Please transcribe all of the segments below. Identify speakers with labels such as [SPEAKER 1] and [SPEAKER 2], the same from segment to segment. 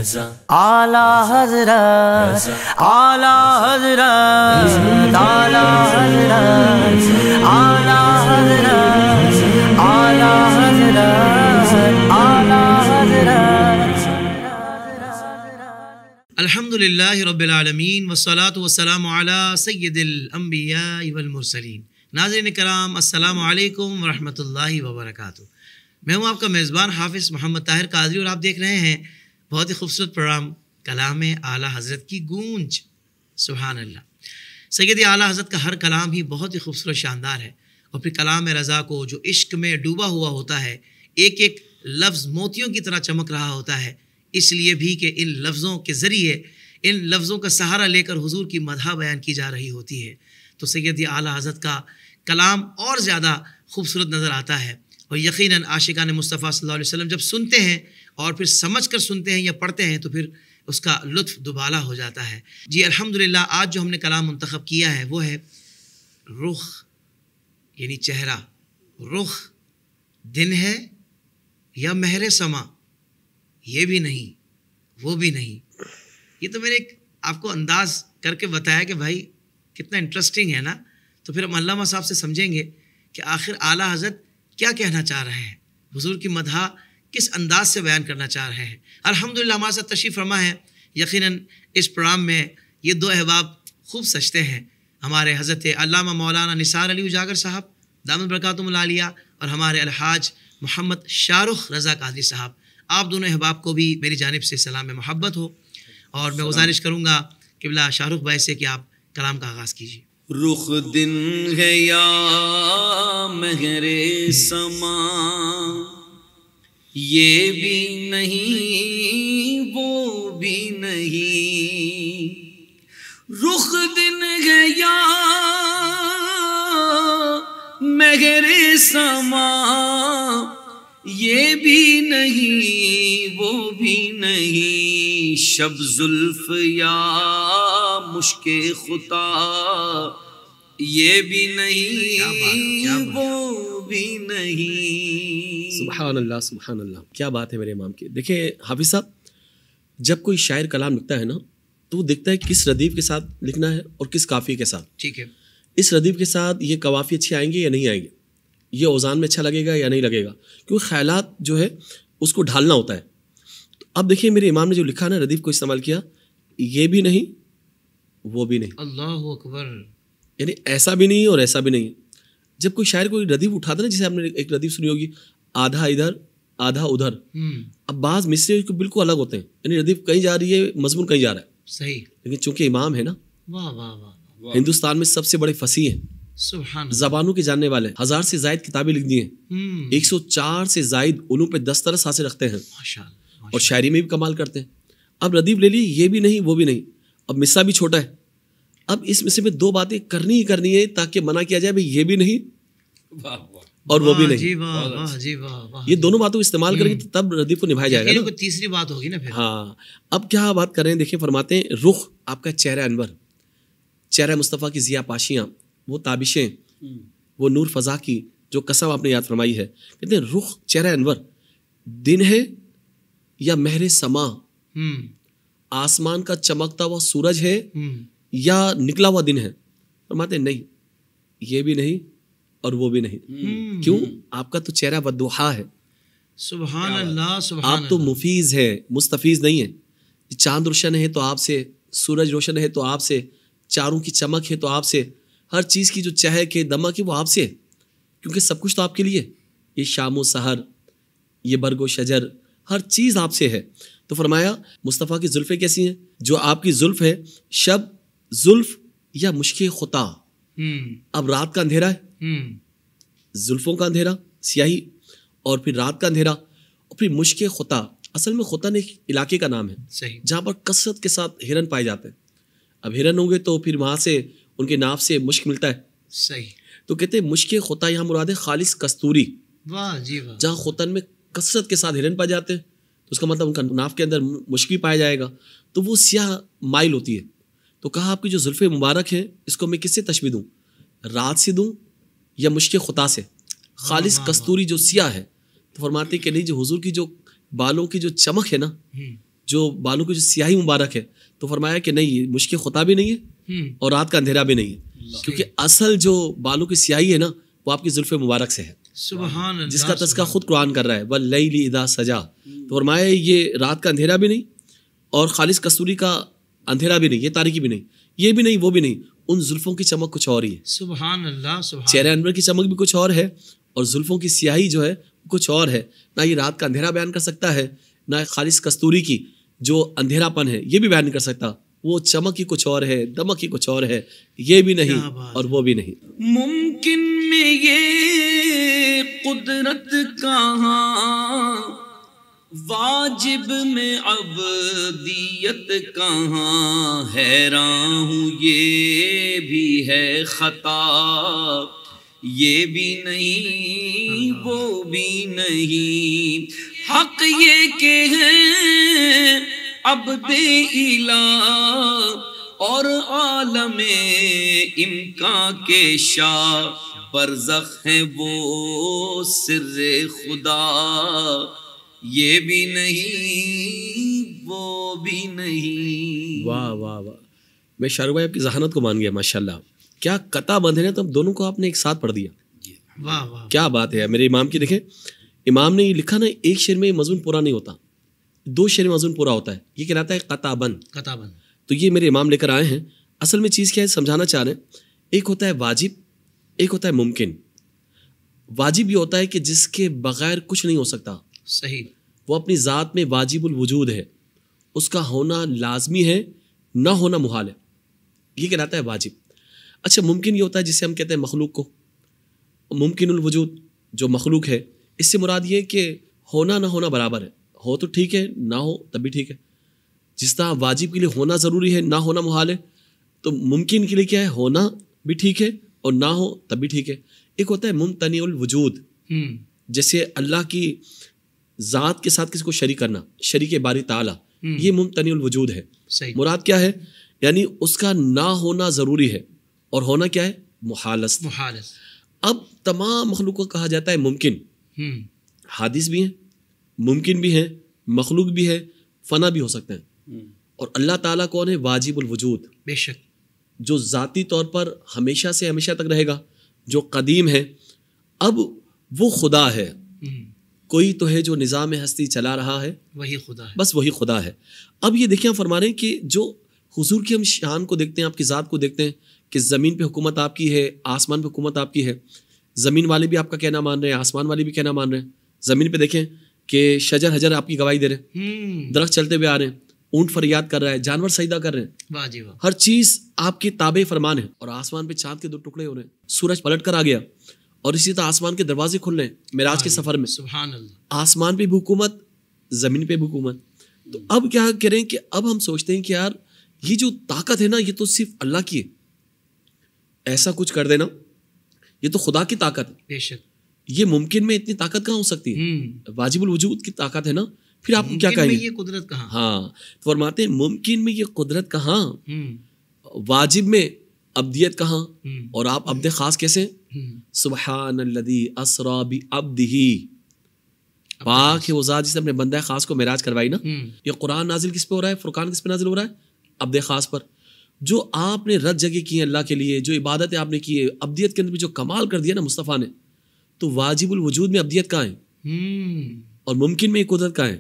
[SPEAKER 1] اعلیٰ حضرت اعلیٰ حضرت اعلیٰ حضرت اعلیٰ حضرت اعلیٰ حضرت اعلیٰ حضرت.
[SPEAKER 2] الحمد للہ رب العالمین والصلاة والسلام علی سید الانبیاء والمرسلین. ناظرین کرام، السلام علیکم ورحمۃ اللہ وبرکاتہ. میں ہوں آپ کا میزبان حافظ محمد طاہر قادری اور آپ دیکھ رہے ہیں بہت ہی خوبصورت پروگرام کلام اعلیٰ حضرت کی گونج. سبحان اللہ. سید اعلیٰ حضرت کا ہر کلام ہی بہت ہی خوبصورت شاندار ہے، اور پھر کلام رضا کو جو عشق میں ڈوبا ہوا ہوتا ہے، ایک ایک لفظ موتیوں کی طرح چمک رہا ہوتا ہے، اس لیے بھی کہ ان لفظوں کے ذریعے، ان لفظوں کا سہارا لے کر حضور کی مدح بیان کی جا رہی ہوتی ہے. تو سید اعلیٰ حضرت کا کلام اور زیادہ خوبصورت نظر آتا ہے، اور یقیناً عاشقان مصطفیٰ صلی اللہ علیہ وسلم جب سنتے ہیں اور پھر سمجھ کر سنتے ہیں یا پڑھتے ہیں تو پھر اس کا لطف دوبالا ہو جاتا ہے. جی الحمدللہ، آج جو ہم نے کلام منتخب کیا ہے وہ ہے رخ، یعنی چہرہ. رخ دن ہے یا مہر سما، یہ بھی نہیں وہ بھی نہیں. یہ تو میں نے آپ کو انداز کر کے بتایا کہ بھائی کتنا انٹرسٹنگ ہے نا. تو پھر ہم علامہ صاحب سے سمجھیں گے کہ آخر اعلیٰ حضرت کیا کہنا چاہ رہے ہیں، حضور کی مدح کس انداز سے بیان کرنا چاہ رہے ہیں. الحمدللہ ہمارے ساتھ تشریف فرما ہے. یقیناً اس پروگرام میں یہ دو احباب خوب سجتے ہیں، ہمارے حضرت علامہ مولانا نثار علی اجاگر صاحب دامت برکاتہم العالیہ اور ہمارے الحاج محمد شاہ رخ رضا قادری صاحب. آپ دونوں احباب کو بھی میری جانب سے سلام محبت ہو، اور میں گزارش کروں گا قبلہ شاہ رخ بھائی سے کہ آپ کلام کا آغاز کیجیے.
[SPEAKER 3] رخ دن ہے یا مہر سما، یہ بھی نہیں وہ بھی نہیں. رخ دن ہے یا مہر سما، یہ بھی نہیں وہ بھی نہیں. شب زلف یا مشک خطا، یہ بھی نہیں وہ بھی نہیں.
[SPEAKER 4] سبحان اللہ سبحان اللہ، کیا بات ہے میرے امام کی. دیکھیں حافظ صاحب، جب کوئی شاعر کلام لکھتا ہے نا تو وہ دیکھتا ہے کس ردیف کے ساتھ لکھنا ہے اور کس قافیے کے ساتھ.
[SPEAKER 2] ٹھیک ہے.
[SPEAKER 4] اس ردیف کے ساتھ یہ قوافی اچھے آئیں گے یا نہیں آئیں گے، یہ اوزان میں اچھا لگے گا یا نہیں لگے گا، کیونکہ خیالات جو ہے اس کو ڈھالنا ہوتا ہے. اب دیکھیں میرے امام نے جو لکھا نا، ردیف کو استعمال کیا، یہ بھی نہیں وہ بھی نہیں.
[SPEAKER 2] اللہ اکبر.
[SPEAKER 4] یعنی ایسا بھی نہیں اور ایسا بھی نہیں. جب کوئی شاعر کوئی ردیف اٹھاتا نا، جیسے آپ نے ایک ردیف سنی ہوگی، آدھا ادھر آدھا ادھر. اب بعض مصرے بالکل الگ ہوتے ہیں، یعنی ردیف کہیں جا رہی ہے، مضمون کہیں جا رہا ہے. صحیح. لیکن چونکہ امام ہے نا،
[SPEAKER 2] واہ واہ واہ،
[SPEAKER 4] ہندوستان میں سب سے بڑے فصیح ہیں،
[SPEAKER 2] سبحان،
[SPEAKER 4] زبانوں کے جاننے والے، 1000 سے زائد کتابیں لکھ دی ہیں، 104 سے زائد علوم پہ دسترس حاصل رکھتے ہیں، اور شاعری میں بھی کمال کرتے ہیں. اب ردیف لے لی، یہ بھی نہیں وہ بھی نہیں. اب مصرع بھی چھوٹا ہے. اب اس مصرے میں دو باتیں کرنی ہی کرنی ہے تاکہ منع کیا جائے بھائی یہ بھی نہیں اور وہ بھی نہیں. یہ دونوں باتوں استعمال کریں گے تب ردیف کو نبھایا جائے گا.
[SPEAKER 2] تیسری بات ہوگی نا پھر.
[SPEAKER 4] ہاں. اب کیا بات کر رہے ہیں، دیکھیں فرماتے ہیں رخ آپ کا چہرہ انور، چہرہ مصطفیٰ کی ضیاء پاشیاں، وہ تابشیں، وہ نور فضا کی جو قسم آپ نے یاد فرمائی ہے. کہتے ہیں رخ چہرہ انور، دن ہے یا مہر سما، آسمان کا چمکتا ہوا سورج ہے یا نکلا ہوا دن ہے. فرماتے ہیں نہیں یہ بھی نہیں اور وہ بھی نہیں. کیوں؟ آپ کا تو چہرہ والضحیٰ ہے.
[SPEAKER 2] سبحان اللہ سبحان.
[SPEAKER 4] آپ تو مفیز ہے، مستفیض نہیں ہے. چاند روشن ہے تو آپ سے، سورج روشن ہے تو آپ سے، چاروں کی چمک ہے تو آپ سے، ہر چیز کی جو چہک ہے دمک ہے وہ آپ سے، کیونکہ سب کچھ تو آپ کے لیے. یہ شام و سحر، یہ برگ و شجر، ہر چیز آپ سے ہے. تو فرمایا مصطفیٰ کی زلفیں کیسی ہیں، جو آپ کی زلف ہے، شب زلف یا مشک خطا. اب رات کا اندھیرا ہے، زلفوں کا اندھیرا سیاہی، اور پھر رات کا اندھیرا، اور پھر مشک خطا. اصل میں خطا ایک علاقے کا نام ہے
[SPEAKER 2] صحیح،
[SPEAKER 4] جہاں پر کثرت کے ساتھ ہرن پائے جاتے ہیں. اب ہرن ہوں گے تو پھر وہاں سے ان کے ناف سے مشک ملتا ہے.
[SPEAKER 2] صحیح.
[SPEAKER 4] تو کہتے ہیں مشک خطا یہاں مراد ہے خالص کستوری.
[SPEAKER 2] واہ جی واہ.
[SPEAKER 4] جہاں خطن میں کثرت کے ساتھ ہرن پائے جاتے ہیں تو اس کا مطلب ان کا ناف کے اندر مشک بھی پایا جائے گا، تو وہ سیاہ مائل ہوتی ہے. تو کہا آپ کی جو زلفیں مبارک ہیں اس کو میں کس سے تشبیہ دوں، رات سے دوں یا مشک خطا سے، خالص کستوری جو سیاہ ہے. تو فرماتے کہ نہیں، جو حضور کی جو بالوں کی جو چمک ہے نا، جو بالوں کی جو سیاہی مبارک ہے، تو فرمایا کہ نہیں، یہ مشک خطا بھی نہیں ہے اور رات کا اندھیرا بھی نہیں ہے، کیونکہ اصل جو بالوں کی سیاہی ہے نا وہ آپ کی زلف مبارک سے ہے،
[SPEAKER 2] سبحان اللہ،
[SPEAKER 4] جس کا تذکرہ خود قرآن کر رہا ہے، وَاللَّيْلِ اِذَا سَجَا. تو فرمایا یہ رات کا اندھیرا بھی نہیں اور خالص کستوری کا اندھیرا بھی نہیں، یہ تاریکی بھی نہیں، یہ بھی نہیں وہ بھی نہیں، ان زلفوں کی چمک کچھ اور ہی ہے.
[SPEAKER 2] سبحان اللہ، سبحان
[SPEAKER 4] چہرے انور کی چمک بھی کچھ اور ہے اور زلفوں کی سیاہی جو ہے کچھ اور ہے. نہ یہ رات کا اندھیرا بیان کر سکتا ہے، نہ خالص کستوری کی جو اندھیرا پن ہے یہ بھی بیان نہیں کر سکتا. وہ چمک ہی کچھ اور ہے، دمک ہی کچھ اور ہے، یہ بھی نہیں اور وہ بھی نہیں.
[SPEAKER 3] ممکن میں یہ قدرت کہاں، واجب میں عبدیت کہاں، حیران ہوں یہ بھی ہے خطا، یہ بھی نہیں وہ بھی نہیں. حق یہ کہ ہے عبد الہ اور عالم امکان کے شاہ، برزخ ہے وہ سر خدا، یہ بھی نہیں وہ بھی نہیں.
[SPEAKER 4] واہ واہ واہ، میں شاہ بھائی آپ کی ذہانت کو مان گیا، ماشاءاللہ. کیا قطع بندھے تو دونوں کو آپ نے ایک ساتھ پڑھ دیا.
[SPEAKER 2] واہ واہ،
[SPEAKER 4] کیا بات ہے. میرے امام کی دیکھیں، امام نے یہ لکھا نا، ایک شعر میں مضمون پورا نہیں ہوتا، 2 شعر میں مضمون پورا ہوتا ہے، یہ کہلاتا ہے قطع بند.
[SPEAKER 2] قطع بند.
[SPEAKER 4] تو یہ میرے امام لے کر آئے ہیں. اصل میں چیز کیا ہے سمجھانا چاہ رہے ہیں، ایک ہوتا ہے واجب، ایک ہوتا ہے ممکن. واجب یہ ہوتا ہے کہ جس کے بغیر کچھ نہیں ہو سکتا،
[SPEAKER 2] صحیح،
[SPEAKER 4] وہ اپنی ذات میں واجب الوجود ہے، اس کا ہونا لازمی ہے، نہ ہونا محال ہے، یہ کہلاتا ہے واجب. اچھا ممکن یہ ہوتا ہے جسے ہم کہتے ہیں مخلوق کو. ممکن الوجود جو مخلوق ہے، اس سے مراد یہ ہے کہ ہونا نہ ہونا برابر ہے، ہو تو ٹھیک ہے، نہ ہو تب بھی ٹھیک ہے. جس طرح واجب کے لیے ہونا ضروری ہے، نہ ہونا محال ہے، تو ممکن کے لیے کیا ہے، ہونا بھی ٹھیک ہے اور نہ ہو تب بھی ٹھیک ہے. ایک ہوتا ہے ممتنع الوجود، جیسے اللہ کی ذات کے ساتھ کسی کو شریک کرنا، شریک باری تعالیٰ، یہ ممتنع الوجود ہے.
[SPEAKER 2] صحیح،
[SPEAKER 4] مراد کیا ہے، یعنی اس کا نہ ہونا ضروری ہے اور ہونا کیا ہے، محال است.
[SPEAKER 2] محال ہے.
[SPEAKER 4] اب تمام مخلوق کو کہا جاتا ہے ممکن. حادث بھی ہیں، ممکن بھی ہیں، مخلوق بھی ہے، فنا بھی ہو سکتے ہیں. اور اللہ تعالیٰ کون ہے، واجب الوجود،
[SPEAKER 2] بے شک،
[SPEAKER 4] جو ذاتی طور پر ہمیشہ سے ہمیشہ تک رہے گا، جو قدیم ہے. اب وہ خدا ہے، کوئی تو ہے جو نظام ہستی چلا رہا ہے،
[SPEAKER 2] وہی خدا ہے.
[SPEAKER 4] بس وہی خدا ہے. اب یہ دیکھیں، ہم فرما رہے ہیں کہ جو حضور کی ہم شان کو دیکھتے ہیں، آپ کی ذات کو دیکھتے ہیں کہ زمین پہ حکومت آپ کی ہے، آسمان پہ حکومت آپ کی ہے. زمین والے بھی آپ کا کہنا مان رہے ہیں، آسمان والے بھی کہنا مان رہے ہیں. زمین پہ دیکھیں کہ شجر حجر آپ کی گواہی دے رہے ہیں، درخت چلتے ہوئے آ رہے ہیں، اونٹ فریاد کر رہا ہے، جانور سجدہ کر رہے ہیں،
[SPEAKER 2] واہ جی واہ،
[SPEAKER 4] ہر چیز آپ کے تابع فرمان ہے. اور آسمان پہ چاند کے 2 ٹکڑے ہو رہے ہیں، سورج پلٹ کر آ گیا، اور اسی طرح آسمان کے دروازے کھل رہے ہیں معراج کے سفر میں.
[SPEAKER 2] سبحان اللہ،
[SPEAKER 4] آسمان پہ بھی حکومت، زمین پہ بھی حکومت. تو اب کیا کریں کہ اب ہم سوچتے ہیں کہ یار یہ جو طاقت ہے نا، یہ تو صرف اللہ کی ہے، ایسا کچھ کر دینا یہ تو خدا کی طاقت ہے.
[SPEAKER 2] بے شک،
[SPEAKER 4] یہ ممکن میں اتنی طاقت کہاں ہو سکتی ہے، واجب الوجود کی طاقت ہے نا. پھر آپ کیا کہیں گے،
[SPEAKER 2] یہ قدرت کہاں.
[SPEAKER 4] ہاں فرماتے ہیں ممکن میں یہ قدرت کہاں، واجب میں ابدیت کہاں، اور آپ عبد خاص کیسے. سبحان الذی اسرا بعبدہ، پاک ہے وہ ذات جس نے اپنے بندہ خاص کو معراج کروائی نا. یہ قرآن نازل کس پہ ہو رہا ہے، فرقان کس پہ نازل ہو رہا ہے، عبد خاص پر. جو آپ نے رت جگہ کی ہے اللہ کے لیے، جو عبادتیں آپ نے کی ہے، ابدیت کے اندر بھی جو کمال کر دیا نا مصطفیٰ نے، تو واجب الوجود میں ابدیت کہاں ہے اور ممکن میں یہ قدرت کہاں ہے.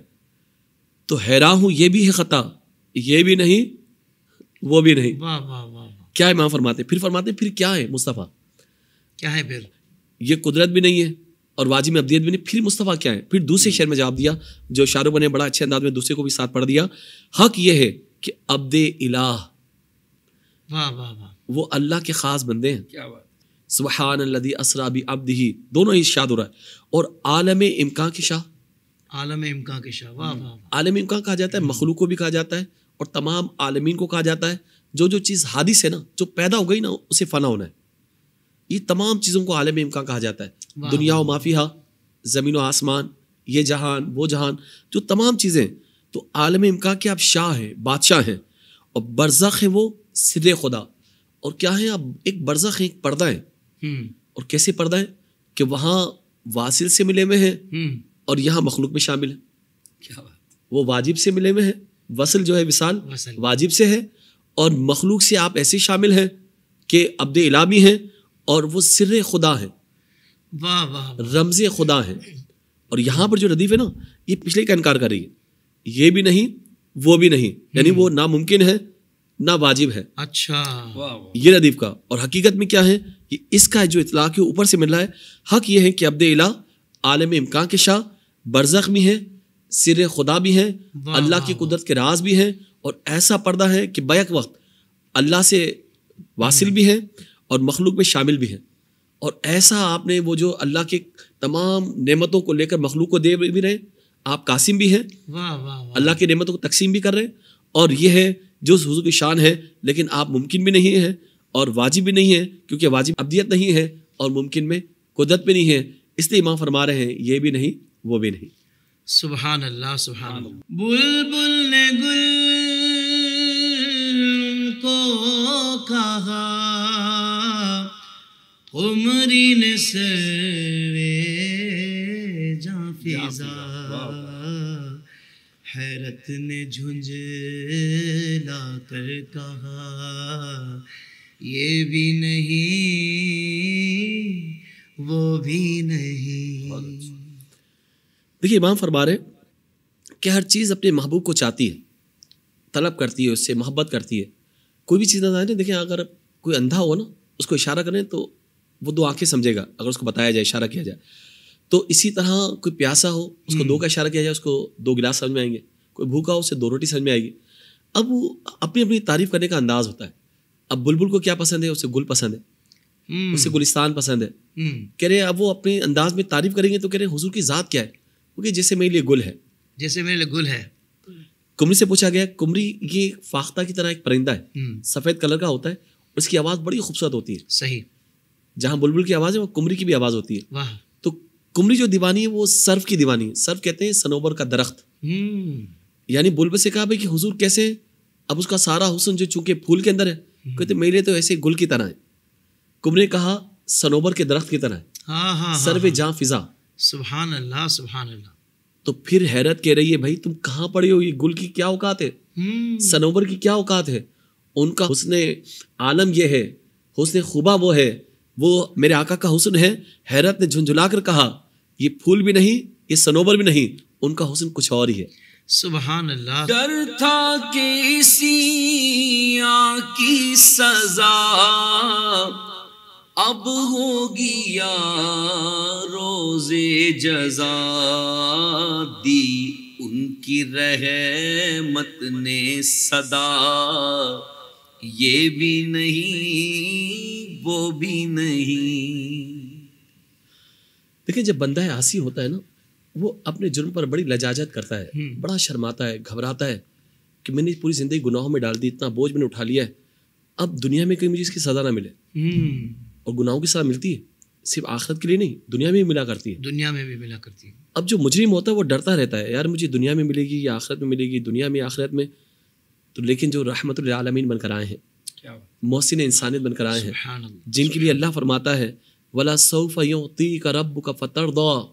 [SPEAKER 4] تو حیران ہوں یہ بھی ہے خطا، یہ بھی نہیں وہ بھی نہیں.
[SPEAKER 2] واہ واہ واہ،
[SPEAKER 4] کیا امام فرماتے، پھر فرماتے پھر کیا ہے مصطفیٰ،
[SPEAKER 2] کیا ہے پھر،
[SPEAKER 4] یہ قدرت بھی نہیں ہے اور واجب میں ابدیت بھی نہیں، پھر مصطفیٰ کیا ہے. پھر دوسرے شعر میں جواب دیا جو شاہ رخ نے بڑا اچھے انداز میں دوسرے کو بھی ساتھ پڑھ دیا. حق یہ ہے کہ عبد الہ،
[SPEAKER 2] واہ واہ واہ،
[SPEAKER 4] وہ اللہ کے خاص بندے ہیں.
[SPEAKER 3] کیا بات،
[SPEAKER 4] سبحان الذی اسرا بعبدہ، دونوں ہی ارشاد ہو رہا ہے. اور عالم امکان کے شاہ،
[SPEAKER 2] عالم امکان کے شاہ، واہ واہ،
[SPEAKER 4] عالم امکان کہا جاتا ہے، مخلوق کو بھی کہا جاتا ہے اور تمام عالمین کو کہا جاتا ہے. جو چیز حادث ہے نا، جو پیدا ہو گئی نا، اسے فنا ہونا ہے. یہ تمام چیزوں کو عالم امکان کہا جاتا ہے. دنیا و مافیہا، زمین و آسمان، یہ جہان وہ جہان، جو تمام چیزیں، تو عالم امکان کے آپ شاہ ہیں، بادشاہ ہیں. اور برزخ ہے وہ سر خدا. اور کیا ہے، اب ایک برزخ ہے، ایک پردہ ہے. اور کیسے پردہ ہے کہ وہاں واصل سے ملے ہوئے ہیں اور یہاں مخلوق میں شامل ہیں.
[SPEAKER 3] کیا بات،
[SPEAKER 4] وہ واجب سے ملے ہوئے ہیں وصل جو ہے وصال
[SPEAKER 2] وصل۔
[SPEAKER 4] واجب سے ہے، اور مخلوق سے آپ ایسے شامل ہیں کہ عبد الہ بھی ہیں اور وہ سر خدا ہیں،
[SPEAKER 2] واہ واہ،
[SPEAKER 4] رمز خدا ہیں. اور یہاں پر جو ردیف ہے نا، یہ پچھلے کا انکار کر رہی ہے، یہ بھی نہیں وہ بھی نہیں، یعنی وہ ناممکن ہے نہ واجب ہے.
[SPEAKER 2] اچھا،
[SPEAKER 4] یہ ردیف کا. اور حقیقت میں کیا ہے، یہ اس کا جو اطلاق ہے اوپر سے مل رہا ہے. حق یہ ہے کہ عبد الہ عالم امکان کے شاہ، برزخ بھی ہیں، سر خدا بھی ہیں،
[SPEAKER 2] واہ
[SPEAKER 4] اللہ
[SPEAKER 2] واہ
[SPEAKER 4] کی قدرت کے راز بھی ہیں، اور ایسا پردہ ہے کہ بیک وقت اللہ سے واصل بھی ہیں اور مخلوق میں شامل بھی ہیں. اور ایسا آپ نے وہ جو اللہ کے تمام نعمتوں کو لے کر مخلوق کو دے بھی رہے، آپ قاسم بھی ہیں،
[SPEAKER 2] واہ واہ واہ،
[SPEAKER 4] اللہ کی نعمتوں کو تقسیم بھی کر رہے ہیں. اور یہ ہے جو اس حضور کی شان ہے، لیکن آپ ممکن بھی نہیں ہے اور واجب بھی نہیں ہے، کیونکہ واجب ابدیت نہیں ہے اور ممکن میں قدرت بھی نہیں ہے. اس لیے امام فرما رہے ہیں یہ بھی نہیں وہ بھی نہیں.
[SPEAKER 2] سبحان اللہ سبحان اللہ. بلبل نے گل کو کہا، قمری نے سروے جاں فضا، حیرت نے جھنجھلا کر کہا یہ بھی نہیں وہ بھی نہیں.
[SPEAKER 4] دیکھیے امام فرما رہے کہ ہر چیز اپنے محبوب کو چاہتی ہے، طلب کرتی ہے، اس سے محبت کرتی ہے. کوئی بھی چیز نہ جانے، دیکھیں اگر کوئی اندھا ہو نا، اس کو اشارہ کریں تو وہ دو آنکھیں سمجھے گا اگر اس کو بتایا جائے، اشارہ کیا جائے. تو اسی طرح کوئی پیاسا ہو، اس کو دو کا اشارہ کیا جائے، اس کو دو گلاس سمجھ میں آئیں گے. کوئی بھوکا ہو، اسے دو روٹی سمجھ میں آئے گی. اب وہ اپنی اپنی تعریف کرنے کا انداز ہوتا ہے. اب بلبل کو کیا پسند ہے، اسے گل پسند ہے، اسے گلستان پسند ہے. کہہ رہے اب وہ اپنے انداز میں تعریف کریں گے تو کہہ رہے حضور کی ذات کیا ہے، کیونکہ جیسے میرے لیے گل ہے،
[SPEAKER 2] جیسے میرے لیے گل ہے.
[SPEAKER 4] کمری سے پوچھا گیا، کمری یہ فاختہ کی طرح ایک پرندہ ہے، سفید کلر کا ہوتا ہے، اس کی آواز بڑی خوبصورت ہوتی ہے.
[SPEAKER 2] صحیح.
[SPEAKER 4] جہاں بلبل کی آواز ہے وہ کمری کی بھی آواز ہوتی ہے.
[SPEAKER 2] واہ.
[SPEAKER 4] تو کمری جو دیوانی ہے وہ سرف کی دیوانی ہے. سرف کہتے ہیں صنوبر کا درخت. یعنی بلبل سے کہا بھائی کہ حضور کیسے ہیں؟ اب اس کا سارا حسن جو چونکہ پھول کے اندر ہے، کہتے میرے تو ایسے گل کی طرح ہے. کمری نے کہا صنوبر کے درخت کی طرح ہے،
[SPEAKER 2] ہاں ہاں،
[SPEAKER 4] سرو جاں فضا.
[SPEAKER 2] سبحان اللہ سبحان اللہ.
[SPEAKER 4] تو پھر حیرت کہہ رہی ہے بھائی تم کہاں پڑے ہو، یہ گل کی کیا اوقات ہے، صنوبر کی کیا اوقات ہے. ان کا حسن عالم یہ ہے، حسن خوبہ وہ ہے، وہ میرے آقا کا حسن ہے. حیرت نے جھنجھلا کر کہا یہ پھول بھی نہیں، یہ صنوبر بھی نہیں، ان کا حسن کچھ اور ہی ہے.
[SPEAKER 2] سبحان اللہ.
[SPEAKER 3] ڈر تھا کہ اسی کی سزا اب ہوگی یا روز جزا، دی ان کی رحمت نے صدا، یہ بھی نہیں وہ بھی نہیں.
[SPEAKER 4] دیکھیں جب بندہ عاصی ہوتا ہے نا، وہ اپنے جرم پر بڑی لجاجت کرتا ہے، بڑا شرماتا ہے، گھبراتا ہے کہ میں نے پوری زندگی گناہوں میں ڈال دی، اتنا بوجھ میں نے اٹھا لیا ہے، اب دنیا میں کہیں مجھے اس کی سزا نہ ملے. اور گناہوں کی سزا ملتی ہے صرف آخرت کے لیے نہیں، دنیا میں بھی ملا کرتی ہے.
[SPEAKER 2] دنیا میں بھی ملا کرتی ہے.
[SPEAKER 4] اب جو مجرم ہوتا ہے وہ ڈرتا رہتا ہے یار مجھے دنیا میں ملے گی یا آخرت میں ملے گی، دنیا میں آخرت میں. تو لیکن جو رحمت للعالمین بن کر آئے ہیں، محسن انسانیت بن کر آئے ہیں،
[SPEAKER 2] سبحان اللہ.
[SPEAKER 4] جن کے لیے اللہ فرماتا ہے وَلَا سَوْفَ يُعْطِيكَ رَبُّكَ فَتَرْضَىٰ،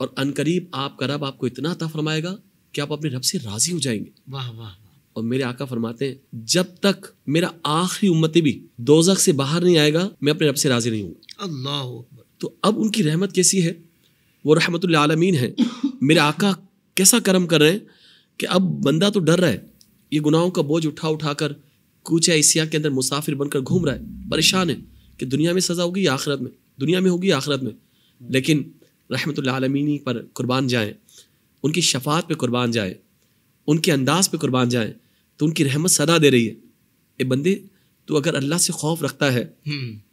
[SPEAKER 4] اور عنقریب آپ کا رب آپ کو اتنا عطا فرمائے گا کہ آپ اپنے رب سے راضی ہو جائیں گے.
[SPEAKER 2] واہ واہ.
[SPEAKER 4] اور میرے آقا فرماتے ہیں جب تک میرا آخری امتی بھی دوزخ سے باہر نہیں آئے گا میں اپنے رب سے راضی نہیں ہوں گا.
[SPEAKER 2] اللہ اکبر.
[SPEAKER 4] تو اب ان کی رحمت کیسی ہے، وہ رحمت للعالمین ہے. میرے آقا کیسا کرم کر رہے ہیں کہ اب بندہ تو ڈر رہا ہے، یہ گناہوں کا بوجھ اٹھا اٹھا کر کوچہ ایسیا کے اندر مسافر بن کر گھوم رہا ہے، پریشان ہے کہ دنیا میں سزا ہوگی یا آخرت میں، دنیا میں ہوگی یا آخرت میں. لیکن رحمت للعالمین پر قربان جائیں، ان کی شفاعت پہ قربان جائیں، ان کے انداز پہ قربان جائیں، تو ان کی رحمت صدا دے رہی ہے. اے بندے تو اگر اللہ سے خوف رکھتا ہے،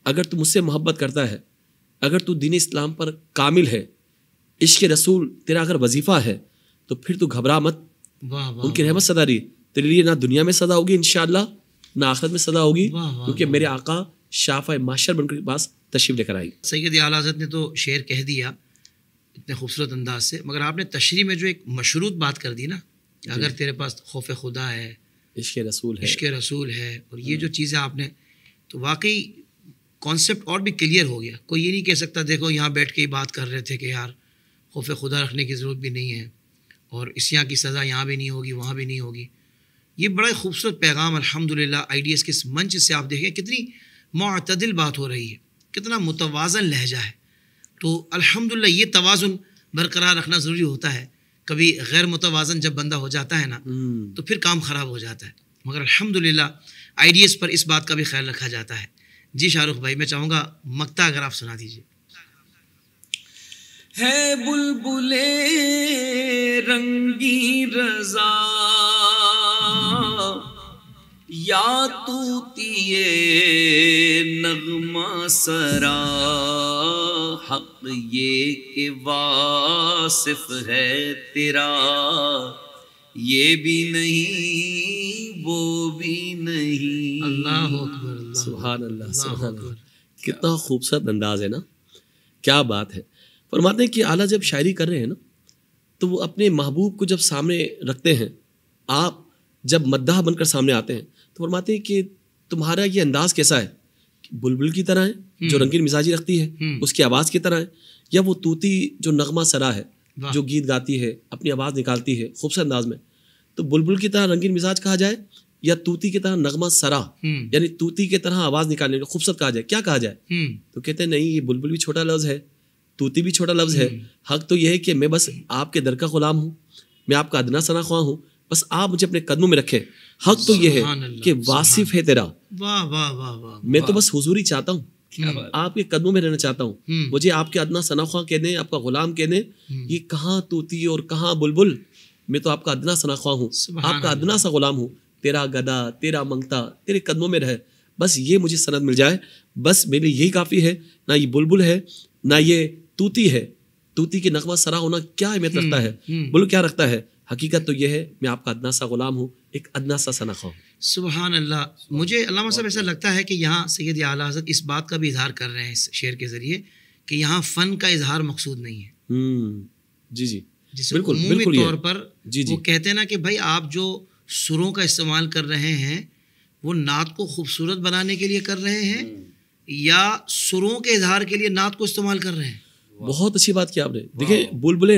[SPEAKER 4] اگر تو مجھ سے محبت کرتا ہے، اگر تو دین اسلام پر کامل ہے، عشق رسول تیرا اگر وظیفہ ہے، تو پھر تو گھبرا مت.
[SPEAKER 2] واہ واہ.
[SPEAKER 4] ان کی رحمت صدا رہی تیرے لیے، نہ دنیا میں صدا ہوگی انشاءاللہ، نہ آخرت میں صدا ہوگی، کیونکہ میرے آقا شافع معاشر بن کر پاس تشریف لے کر آئی.
[SPEAKER 2] سید اعلیٰ حضرت نے تو شعر کہہ دیا اتنے خوبصورت انداز سے، مگر آپ نے تشریح میں جو ایک مشروط بات کر دی نا، اگر تیرے پاس خوف خدا ہے،
[SPEAKER 4] عشق رسول ہے،
[SPEAKER 2] عشق رسول ہے، اور یہ جو چیزیں آپ نے، تو واقعی کانسیپٹ اور بھی کلیئر ہو گیا. کوئی یہ نہیں کہہ سکتا دیکھو یہاں بیٹھ کے ہی بات کر رہے تھے کہ یار خوف خدا رکھنے کی ضرورت بھی نہیں ہے، اور اسیاں کی سزا یہاں بھی نہیں ہوگی وہاں بھی نہیں ہوگی. یہ بڑا خوبصورت پیغام الحمدللہ IDS کے اس منچ سے آپ دیکھیں کتنی معتدل بات ہو رہی ہے, کتنا متوازن لہجہ ہے. تو الحمدللہ یہ توازن برقرار رکھنا ضروری ہوتا ہے. کبھی غیر متوازن جب بندہ ہو جاتا ہے نا تو پھر کام خراب ہو جاتا ہے, مگر الحمدللہ IDS پر اس بات کا بھی خیال رکھا جاتا ہے. جی شاہ رخ بھائی, میں چاہوں گا مقطع اگر آپ سنا دیجیے.
[SPEAKER 3] ہے بلبل رنگی رضا یا طوطی نغمہ سرا, حق یہ کہ واصف ہے تیرا, یہ بھی نہیں وہ بھی نہیں.
[SPEAKER 2] اللہ اکبر, اللہ
[SPEAKER 4] سبحان اللہ, سبحان
[SPEAKER 2] اکبر.
[SPEAKER 4] اللہ. کتنا خوبصورت انداز ہے نا, کیا بات ہے. فرماتے ہیں کہ اعلیٰ جب شاعری کر رہے ہیں نا تو وہ اپنے محبوب کو جب سامنے رکھتے ہیں, آپ جب مداح بن کر سامنے آتے ہیں تو فرماتے ہیں کہ تمہارا یہ انداز کیسا ہے, بلبل کی طرح ہے جو رنگین مزاجی رکھتی ہے, اس کی آواز کی طرح ہے, یا وہ طوطی جو نغمہ سرا ہے جو گیت گاتی ہے, اپنی آواز نکالتی ہے خوبصورت انداز میں. تو بلبل کی طرح رنگین مزاج کہا جائے یا طوطی کی طرح نغمہ سرا یعنی طوطی کی طرح آواز نکالنے کو خوبصورت کہا جائے, کیا کہا جائے؟ تو کہتے ہیں نہیں, یہ بلبل بھی چھوٹا لفظ ہے, طوطی بھی چھوٹا لفظ ہے. حق تو یہ ہے کہ میں بس آپ کے در کا غلام ہوں, میں آپ کا ادنا ثنا خواہ ہوں, بس آپ مجھے اپنے قدموں میں رکھیں. حق تو یہ ہے کہ واصف ہے تیرا,
[SPEAKER 2] واہ واہ واہ واہ.
[SPEAKER 4] میں تو بس حضوری چاہتا ہوں, آپ کے قدموں میں رہنا چاہتا ہوں, مجھے آپ کے ادنا ثنا خواہ کہہ دیں, آپ کا غلام کہہ دیں. یہ کہاں طوطی اور کہاں بلبل, میں تو آپ کا ادنا ثنا خواہ ہوں, آپ کا ادنا سا غلام ہوں. تیرا گدا تیرا منگتا تیرے قدموں میں رہے, بس یہ مجھے سند مل جائے, بس میرے لیے یہی کافی ہے. نہ یہ بلبل ہے نہ یہ طوطی ہے, طوطی کی نغمہ سرا ہونا کیا اہمیت رکھتا ہے, بلبل کیا رکھتا ہے. حقیقت تو یہ ہے میں آپ کا ادنا سا غلام ہوں, ایک ادنا سا ثنا خواہ ہوں.
[SPEAKER 2] سبحان اللہ. مجھے علامہ صاحب ایسا لگتا ہے کہ یہاں سید اعلیٰ حضرت اس بات کا بھی اظہار کر رہے ہیں اس شعر کے ذریعے کہ یہاں فن کا اظہار مقصود نہیں ہے.
[SPEAKER 4] جی جی
[SPEAKER 2] جس
[SPEAKER 4] بالکل
[SPEAKER 2] عمومی
[SPEAKER 4] بالکل
[SPEAKER 2] طور پر وہ کہتے ہیں نا کہ بھائی آپ جو سروں کا استعمال کر رہے ہیں وہ نعت کو خوبصورت بنانے کے لیے کر رہے ہیں یا سروں کے اظہار کے لیے نعت کو استعمال کر رہے ہیں.
[SPEAKER 4] بہت اچھی بات کی آپ نے. دیکھیں بلبل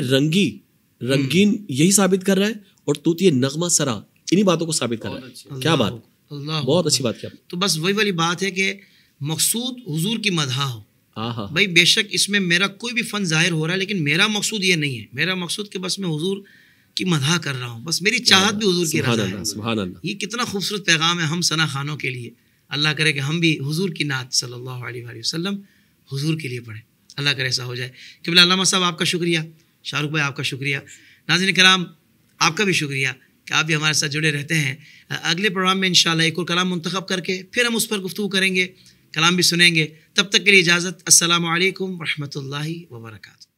[SPEAKER 4] رنگین یہی ثابت کر رہا ہے, اور طوطی نغمہ سرا انہی باتوں کو ثابت کر رہا ہے. کیا بات, بہت اچھی بات کی آپ نے.
[SPEAKER 2] تو بس وہی والی بات ہے کہ مقصود حضور کی مدح ہو. بھائی بے شک اس میں میرا کوئی بھی فن ظاہر ہو رہا ہے, لیکن میرا مقصود یہ نہیں ہے. میرا مقصود کہ بس میں حضور کی مدح کر رہا ہوں, بس میری چاہت بھی حضور کی رضا ہے.
[SPEAKER 4] سبحان اللہ.
[SPEAKER 2] یہ کتنا خوبصورت پیغام ہے ہم ثنا خانوں کے لیے. اللہ کرے کہ ہم بھی حضور کی نعت صلی اللہ علیہ وآلہ وسلم حضور کے لیے پڑھیں. اللہ کرے ایسا ہو جائے. قبلہ علامہ صاحب آپ کا شکریہ, شاہ رخ بھائی آپ کا شکریہ, ناظرین کرام آپ کا بھی شکریہ کہ آپ بھی ہمارے ساتھ جڑے رہتے ہیں. اگلے پروگرام میں انشاءاللہ ایک اور کلام منتخب کر کے پھر ہم اس پر گفتگو کریں گے, کلام بھی سنیں گے. تب تک کے لیے اجازت. السلام علیکم ورحمۃ اللہ وبرکاتہ.